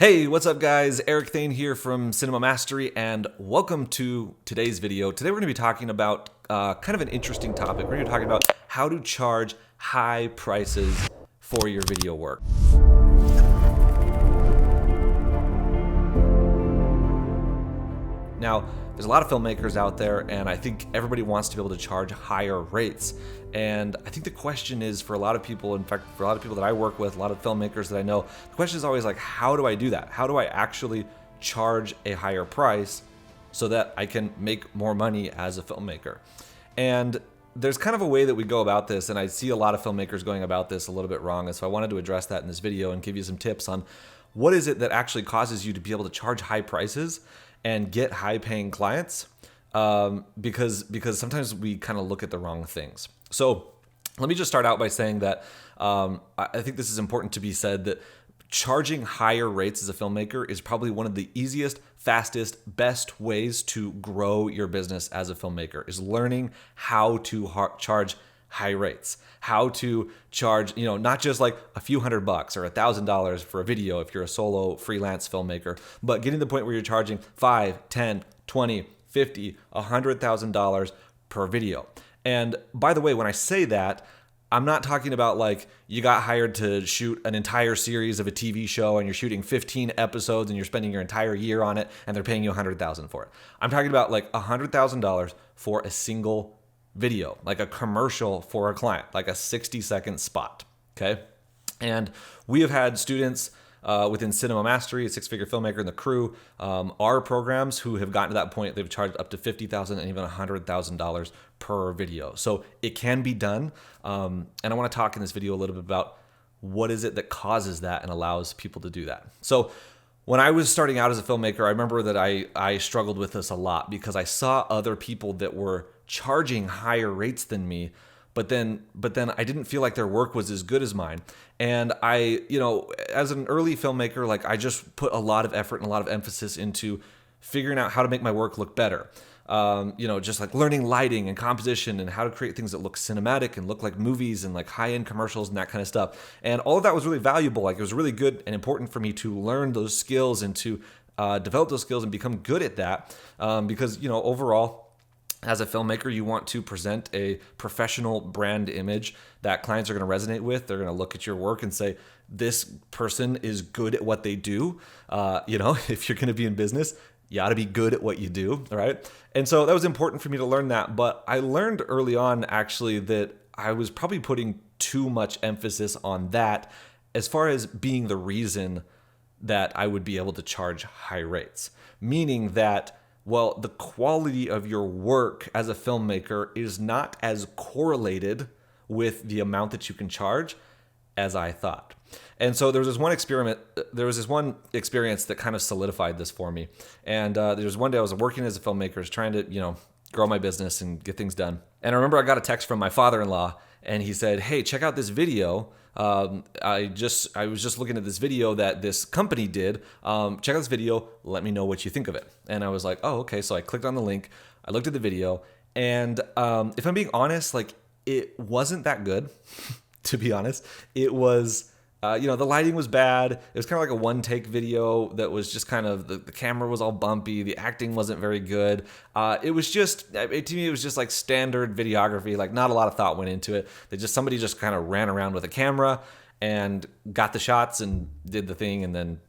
Hey, what's up guys? Eric Thane here from Cinema Mastery and welcome to today's video. Today we're going to be talking about kind of an interesting topic. We're going to be talking about how to charge high prices for your video work. Now, there's a lot of filmmakers out there, and I think everybody wants to be able to charge higher rates. And I think the question is, for a lot of people, in fact, for a lot of people that I work with, a lot of filmmakers that I know, the question is always like, how do I do that? How do I actually charge a higher price so that I can make more money as a filmmaker? And there's kind of a way that we go about this, and I see a lot of filmmakers going about this a little bit wrong. And so I wanted to address that in this video and give you some tips on what is it that actually causes you to be able to charge high prices and get high-paying clients, because sometimes we kind of look at the wrong things. So let me just start out by saying that I think this is important to be said, that charging higher rates as a filmmaker is probably one of the easiest, fastest, best ways to grow your business as a filmmaker, is learning how to charge high rates, how to charge, not just like a few $100 or $1,000 for a video if you're a solo freelance filmmaker, but getting to the point where you're charging $5, $10, $20, $50, $100,000 per video. And by the way, when I say that, I'm not talking about like you got hired to shoot an entire series of a TV show and you're shooting 15 episodes and you're spending your entire year on it and they're paying you $100,000 for it. I'm talking about like $100,000 for a single video, like a commercial for a client, like a 60-second spot, okay? And we have had students within Cinema Mastery, a six-figure filmmaker in the crew, our programs who have gotten to that point, they've charged up to $50,000 and even $100,000 per video. So it can be done. And I want to talk in this video a little bit about what is it that causes that and allows people to do that. So when I was starting out as a filmmaker, I remember that I struggled with this a lot because I saw other people that were charging higher rates than me, but then I didn't feel like their work was as good as mine. And I, as an early filmmaker, like I just put a lot of effort and a lot of emphasis into figuring out how to make my work look better. Just like learning lighting and composition and how to create things that look cinematic and look like movies and like high-end commercials and that kind of stuff. And all of that was really valuable. Like it was really good and important for me to learn those skills and to develop those skills and become good at that. Because, overall, as a filmmaker, you want to present a professional brand image that clients are going to resonate with. They're going to look at your work and say, this person is good at what they do. If you're going to be in business, you ought to be good at what you do, right? And so that was important for me to learn that. But I learned early on, actually, that I was probably putting too much emphasis on that as far as being the reason that I would be able to charge high rates. Meaning that, well, the quality of your work as a filmmaker is not as correlated with the amount that you can charge as I thought. And so there was this one experience that kind of solidified this for me. And there was one day I was working as a filmmaker, trying to, grow my business and get things done. And I remember I got a text from my father-in-law, and he said, "Hey, check out this video. I was just looking at this video that this company did. Check out this video. Let me know what you think of it." And I was like, "Oh, okay." So I clicked on the link. I looked at the video, and if I'm being honest, like it wasn't that good. To be honest, it was. The lighting was bad. It was kind of like a one-take video that was just kind of, the camera was all bumpy. The acting wasn't very good. To me, it was just like standard videography. Like not a lot of thought went into it. Somebody just kind of ran around with a camera and got the shots and did the thing, and then,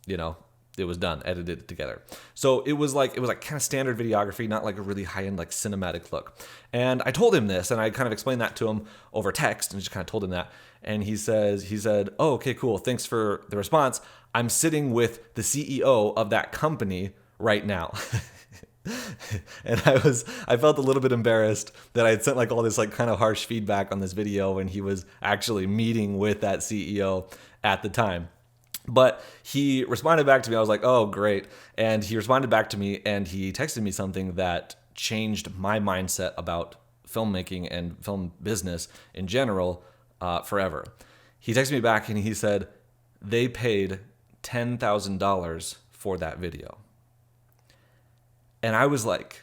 it was done, edited together. So it was like kind of standard videography, not like a really high-end like cinematic look. And I told him this, and I kind of explained that to him over text, and just kind of told him that. And he said, "Oh, okay, cool. Thanks for the response. I'm sitting with the CEO of that company right now." And I felt a little bit embarrassed that I had sent like all this like kind of harsh feedback on this video when he was actually meeting with that CEO at the time. But he responded back to me. I was like, "Oh, great." And he responded back to me, and he texted me something that changed my mindset about filmmaking and film business in general forever. He texted me back and he said, they paid $10,000 for that video. And I was like,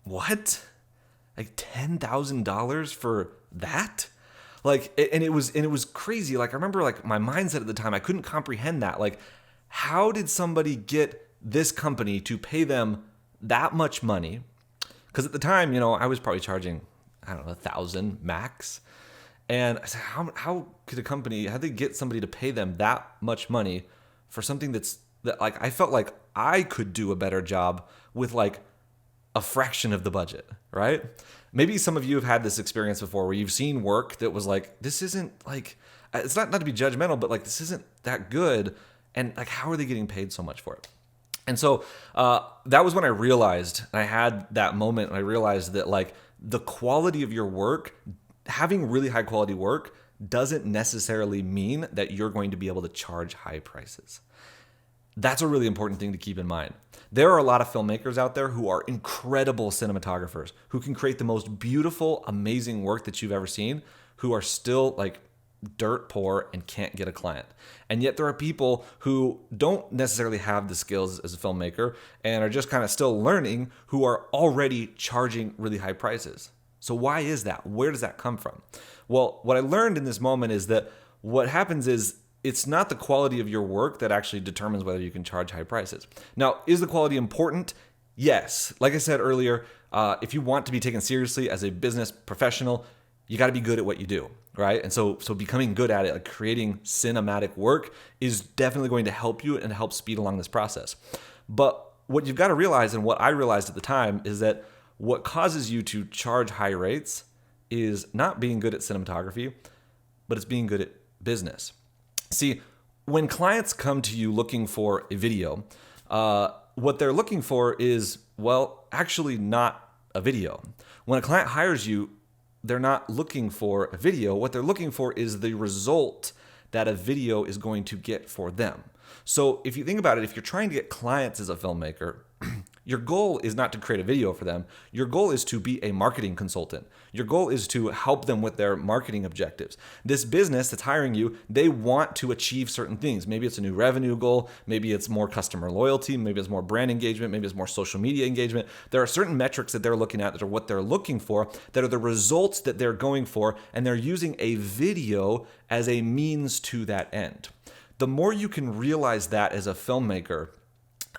what? Like $10,000 for that? Like, and it was crazy. Like, I remember like my mindset at the time, I couldn't comprehend that. Like, how did somebody get this company to pay them that much money? Because at the time, I was probably charging, I don't know, 1,000 max. And I said, how could a company, how did they get somebody to pay them that much money for something that like I felt like I could do a better job with like a fraction of the budget, right? Maybe some of you have had this experience before where you've seen work that was like, this isn't like, it's not to be judgmental, but like, this isn't that good. And like, how are they getting paid so much for it? And so that was when I realized, and I had that moment, and I realized that like the quality of your work, having really high quality work doesn't necessarily mean that you're going to be able to charge high prices. That's a really important thing to keep in mind. There are a lot of filmmakers out there who are incredible cinematographers, who can create the most beautiful, amazing work that you've ever seen, who are still like dirt poor and can't get a client. And yet there are people who don't necessarily have the skills as a filmmaker and are just kind of still learning, who are already charging really high prices. So why is that? Where does that come from? Well, what I learned in this moment is that what happens is it's not the quality of your work that actually determines whether you can charge high prices. Now, is the quality important? Yes. Like I said earlier, if you want to be taken seriously as a business professional, you got to be good at what you do, right? And so becoming good at it, like creating cinematic work, is definitely going to help you and help speed along this process. But what you've got to realize, and what I realized at the time, is that what causes you to charge high rates is not being good at cinematography, but it's being good at business. See, when clients come to you looking for a video, what they're looking for is, well, actually not a video. When a client hires you, they're not looking for a video. What they're looking for is the result that a video is going to get for them. So if you think about it, if you're trying to get clients as a filmmaker, your goal is not to create a video for them. Your goal is to be a marketing consultant. Your goal is to help them with their marketing objectives. This business that's hiring you, they want to achieve certain things. Maybe it's a new revenue goal. Maybe it's more customer loyalty. Maybe it's more brand engagement. Maybe it's more social media engagement. There are certain metrics that they're looking at that are what they're looking for, that are the results that they're going for, and they're using a video as a means to that end. The more you can realize that as a filmmaker,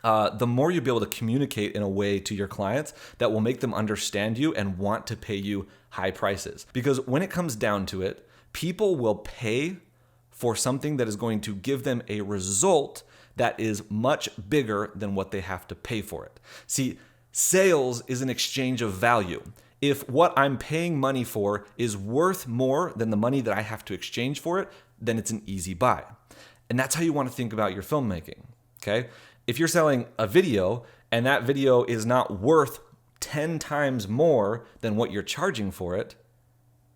the more you'll be able to communicate in a way to your clients that will make them understand you and want to pay you high prices. Because when it comes down to it, people will pay for something that is going to give them a result that is much bigger than what they have to pay for it. See, sales is an exchange of value. If what I'm paying money for is worth more than the money that I have to exchange for it, then it's an easy buy. And that's how you want to think about your filmmaking, okay? If you're selling a video and that video is not worth 10 times more than what you're charging for it,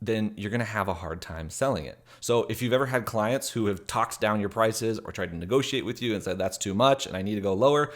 then you're going to have a hard time selling it. So if you've ever had clients who have talked down your prices or tried to negotiate with you and said, that's too much and I need to go lower,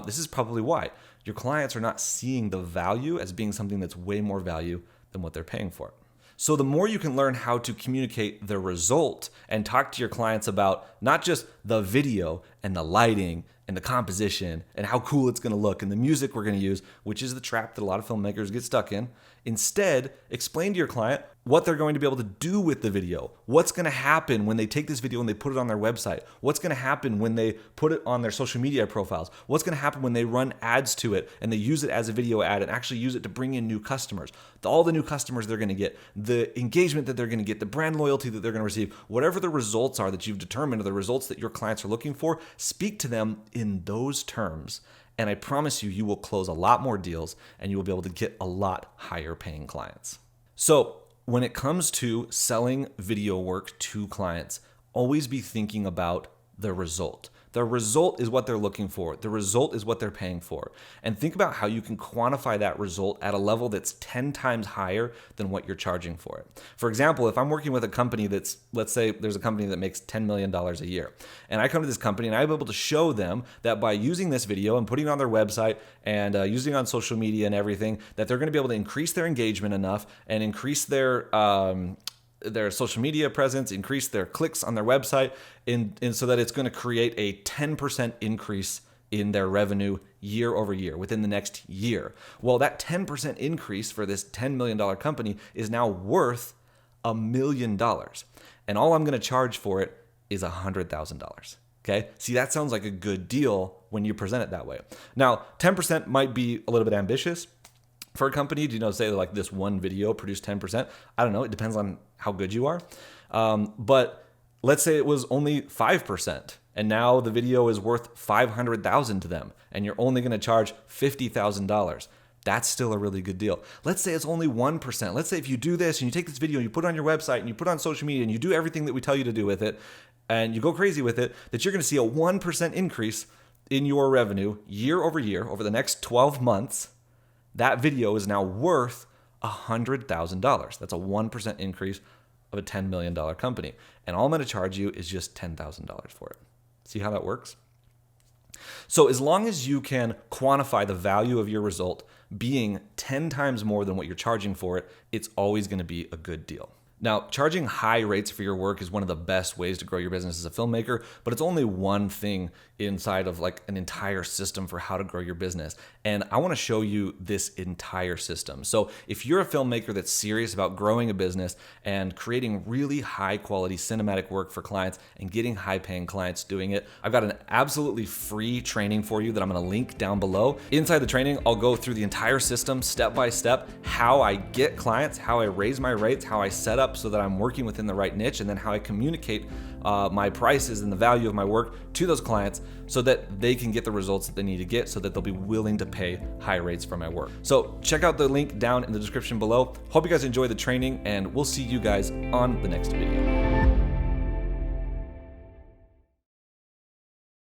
this is probably why. Your clients are not seeing the value as being something that's way more value than what they're paying for. So the more you can learn how to communicate the result and talk to your clients about not just the video and the lighting and the composition and how cool it's going to look and the music we're going to use, which is the trap that a lot of filmmakers get stuck in. Instead, explain to your client what they're going to be able to do with the video. What's going to happen when they take this video and they put it on their website? What's going to happen when they put it on their social media profiles? What's going to happen when they run ads to it and they use it as a video ad and actually use it to bring in new customers? All the new customers they're going to get, the engagement that they're going to get, the brand loyalty that they're going to receive, whatever the results are that you've determined are the results that your clients are looking for, speak to them in those terms. And I promise you, you will close a lot more deals and you will be able to get a lot higher paying clients. So when it comes to selling video work to clients, always be thinking about the result. The result is what they're looking for. The result is what they're paying for. And think about how you can quantify that result at a level that's 10 times higher than what you're charging for it. For example, if I'm working with a company that's, let's say there's a company that makes $10 million a year, and I come to this company and I'm able to show them that by using this video and putting it on their website and using it on social media and everything, that they're going to be able to increase their engagement enough and increase their social media presence, increase their clicks on their website, and so that it's going to create a 10% increase in their revenue year over year within the next year. Well, that 10% increase for this $10 million company is now worth $1 million. And all I'm going to charge for it is $100,000. Okay, see, that sounds like a good deal when you present it that way. Now, 10% might be a little bit ambitious for a company. Do you know, say like this one video produced 10%? I don't know. It depends on how good you are. But let's say it was only 5%, and now the video is worth $500,000 to them, and you're only going to charge $50,000. That's still a really good deal. Let's say it's only 1%. Let's say if you do this and you take this video and you put it on your website and you put it on social media and you do everything that we tell you to do with it, and you go crazy with it, that you're going to see a 1% increase in your revenue year over year over the next 12 months. That video is now worth $100,000. That's a 1% increase of a $10 million company. And all I'm going to charge you is just $10,000 for it. See how that works? So as long as you can quantify the value of your result being 10 times more than what you're charging for it, it's always going to be a good deal. Now, charging high rates for your work is one of the best ways to grow your business as a filmmaker, but it's only one thing inside of like an entire system for how to grow your business. And I want to show you this entire system. So if you're a filmmaker that's serious about growing a business and creating really high quality cinematic work for clients and getting high paying clients doing it, I've got an absolutely free training for you that I'm going to link down below. Inside the training, I'll go through the entire system step by step, how I get clients, how I raise my rates, how I set up so that I'm working within the right niche, and then how I communicate my prices and the value of my work to those clients so that they can get the results that they need to get, so that they'll be willing to pay high rates for my work. So check out the link down in the description below. Hope you guys enjoy the training, and we'll see you guys on the next video.